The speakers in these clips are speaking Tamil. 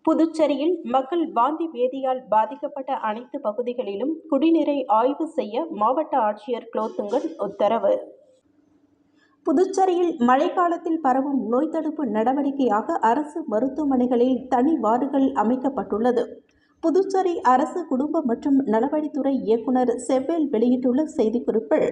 புதுச்சேரியில் மக்கள் வாந்தி பேதியால் பாதிக்கப்பட்ட அனைத்து பகுதிகளிலும் குடிநீரை ஆய்வு செய்ய மாவட்ட ஆட்சியர் குலோத்துங்கன் உத்தரவு. புதுச்சேரியில் மழைக்காலத்தில் பரவும் நோய் தடுப்பு நடவடிக்கையாக அரசு மருத்துவமனைகளில் தனி வார்டுகள் அமைக்கப்பட்டுள்ளது. புதுச்சேரி அரசு குடும்ப மற்றும் நலவழித்துறை இயக்குநர் செவ்வேல் வெளியிட்டுள்ள செய்திக்குறிப்பில்,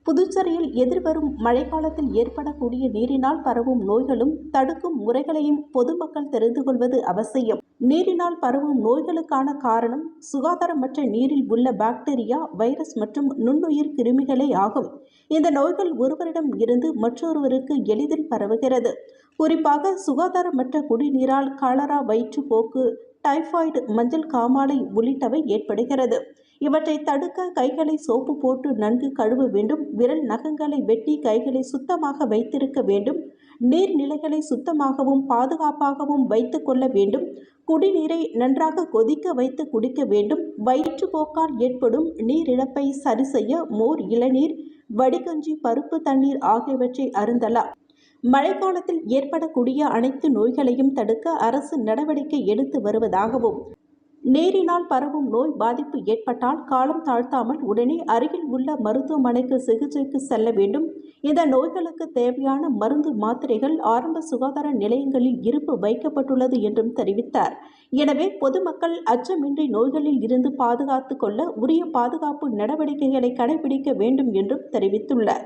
புதுச்சேரியில் எதிர்வரும் மழைக்காலத்தில் ஏற்படக்கூடிய நீரினால் பரவும் நோய்களும் தடுக்கும் முறைகளையும் பொதுமக்கள் தெரிந்து கொள்வது அவசியம். நீரினால் பரவும் நோய்களுக்கான காரணம் சுகாதாரமற்ற நீரில் உள்ள பாக்டீரியா, வைரஸ் மற்றும் நுண்ணுயிர் கிருமிகளே ஆகும். இந்த நோய்கள் ஒருவரிடம் இருந்து மற்றொருவருக்கு எளிதில் பரவுகிறது. குறிப்பாக சுகாதாரமற்ற குடிநீரால் காலரா, வயிற்றுப்போக்கு, டைபாய்டு, மஞ்சள் காமாலை உள்ளிட்டவை ஏற்படுகிறது. இவற்றை தடுக்க கைகளை சோப்பு போட்டு நன்கு கழுவ வேண்டும். விரல் நகங்களை வெட்டி கைகளை சுத்தமாக வைத்திருக்க வேண்டும். நீர்நிலைகளை சுத்தமாகவும் பாதுகாப்பாகவும் வைத்துக் கொள்ள வேண்டும். குடிநீரை நன்றாக கொதிக்க வைத்து குடிக்க வேண்டும். வயிற்றுப்போக்கால் ஏற்படும் நீரிழப்பை சரி செய்ய மோர், இளநீர், வடிகஞ்சி, பருப்பு தண்ணீர் ஆகியவற்றை அருந்தலாம். மழைக்காலத்தில் ஏற்படக்கூடிய அனைத்து நோய்களையும் தடுக்க அரசு நடவடிக்கை எடுத்து வருவதாகவும், நீரினால் பரவும் நோய் பாதிப்பு ஏற்பட்டால் காலம் தாழ்த்தாமல் உடனே அருகில் உள்ள மருத்துவமனைக்கு சிகிச்சைக்கு செல்ல வேண்டும். இந்த நோய்களுக்கு தேவையான மருந்து, மாத்திரைகள் ஆரம்ப சுகாதார நிலையங்களில் இருப்பு வைக்கப்பட்டுள்ளது என்றும் தெரிவித்தார். எனவே பொதுமக்கள் அச்சமின்றி நோய்களில் இருந்து பாதுகாத்துக் கொள்ள உரிய பாதுகாப்பு நடவடிக்கைகளை கடைபிடிக்க வேண்டும் என்றும் தெரிவித்துள்ளார்.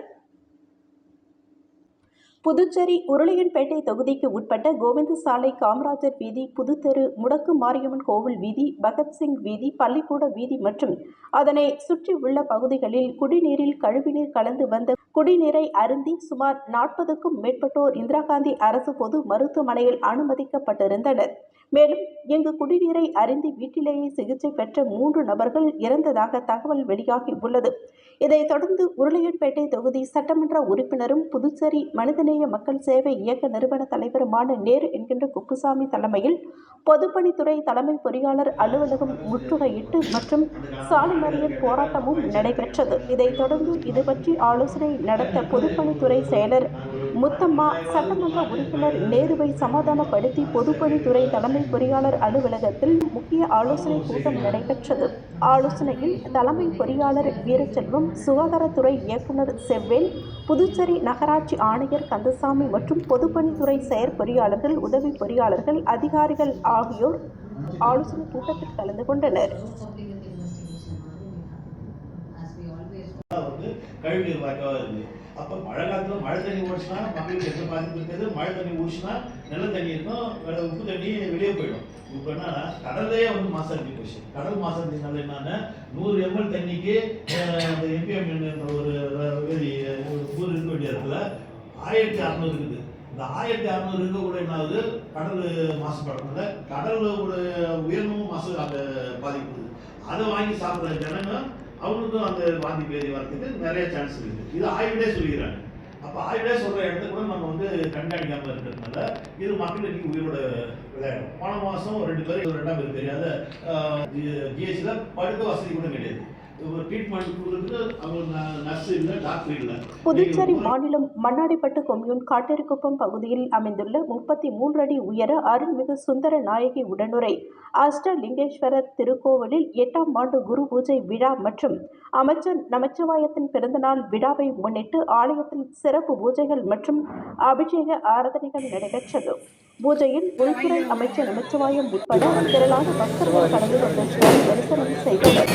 புதுச்சேரி உருளையன்பேட்டை தொகுதிக்கு உட்பட்ட கோவிந்த சாலை, காமராஜர் வீதி, புதுத்தெரு, முடக்கு மாரியம்மன் கோவில் வீதி, பகத்சிங் வீதி, பள்ளிக்கூட வீதி மற்றும் அதனை சுற்றியுள்ள பகுதிகளில் குடிநீரில் கழிவுநீர் கலந்து வந்த குடிநீரை அருந்தி சுமார் 40க்கும் மேற்பட்டோர் இந்திரா காந்தி அரசு பொது மருத்துவமனையில் அனுமதிக்கப்பட்டிருந்தனர். மேலும் இங்கு குடிநீரை அருந்தி வீட்டிலேயே சிகிச்சை பெற்ற 3 நபர்கள் இறந்ததாக தகவல் வெளியாகி உள்ளது. இதைத் தொடர்ந்து உருளையன்பேட்டை தொகுதி சட்டமன்ற உறுப்பினரும் புதுச்சேரி மனிதநேய மக்கள் சேவை இயக்க நிறுவன தலைவருமான நேரு என்கின்ற குப்புசாமி தலைமையில் பொதுப்பணித்துறை தலைமை பொறியாளர் அலுவலகம் முற்றுகையிட்டு மற்றும் சாலை மறியல் போராட்டமும் நடைபெற்றது. இதைத் தொடர்ந்து இதுபற்றி ஆலோசனை நடத்த பொதுப்பணித்துறை செயலர் முத்தம்மா, சட்டமன்ற உறுப்பினர் நேருவை சமாதானப்படுத்தி பொதுப்பணித்துறை தலைமை பொறியாளர் அலுவலகத்தில் முக்கிய ஆலோசனை கூட்டம் நடைபெற்றது. ஆலோசனையில் தலைமை பொறியாளர் வீரச்செல்வம், சுகாதாரத்துறை இயக்குநர் செவ்வேல், புதுச்சேரி நகராட்சி ஆணையர் கந்தசாமி மற்றும் பொதுப்பணித்துறை செயற்பொறியாளர்கள், உதவி பொறியாளர்கள், அதிகாரிகள் ஆகியோர் ஆலோசனை கூட்டத்தில் கலந்து கொண்டனர். கழிவுநீர் வாய்க்காக இருக்குது. அப்போ மழை காலத்தில் மழை தண்ணி ஓடிச்சுன்னா மக்களுக்கு எந்த பாதிப்பு இருக்காது. மழை தண்ணி ஓடிச்சுன்னா நல்ல தண்ணி இருக்கும், உப்பு தண்ணி வெளியே போயிடும். இப்போ என்னன்னா கடலே வந்து மாசடைஞ்சு போச்சு. கடல் மாசடைஞ்சதுனால என்னன்னா 100 ml தண்ணிக்கு அந்த எம்பிஎம் என்ற ஒரு ஊர் இருக்க வேண்டிய இடத்துல 1600 இருக்குது. இந்த 1600 இருக்க கூட என்ன ஆகுது, கடல் மாசுபடுறதுல கடலோட உயர்வும் மாசு அந்த பாதிப்பு. அதை வாங்கி சாப்பிட்ற ஜனங்க அவங்களுக்கும் அந்த வாந்தி பேதி வரதுக்கு நிறைய சான்ஸ் இருக்குது. இது ஆய்விலே சொல்லிக்கிறாங்க. அப்போ ஆய்விலே சொல்ற இடத்துல கூட நம்ம வந்து கண்காணிக்காம இருக்கிறதுனால இது மக்கள் இன்னைக்கு உயிரோட விளையாடும். போன மாசம் 2 பேர் 2ஆம் பேர் தெரியாத ஜிஹெச்ல படுக்க வசதி கூட கிடையாது. புதுச்சேரி மாநிலம் மண்ணாடிப்பட்டு கொம்யூன் காட்டேரிக்குப்பம் பகுதியில் அமைந்துள்ள 33 அடி உயர அருள்மிகு சுந்தர நாயகி உடனுரை அஷ்டலிங்கேஸ்வரர் திருக்கோவிலில் 8ஆம் ஆண்டு குரு பூஜை விழா மற்றும் அமைச்சர் நமச்சிவாயத்தின் பிறந்தநாள் விழாவை முன்னிட்டு ஆலயத்தில் சிறப்பு பூஜைகள் மற்றும் அபிஷேக ஆராதனைகள் நடைபெற்றது. பூஜையில் உள்துறை அமைச்சர் நமச்சிவாயம் உட்பட திரளான பக்தர்கள் கலந்து கொண்டு தரிசனம் செய்தனர்.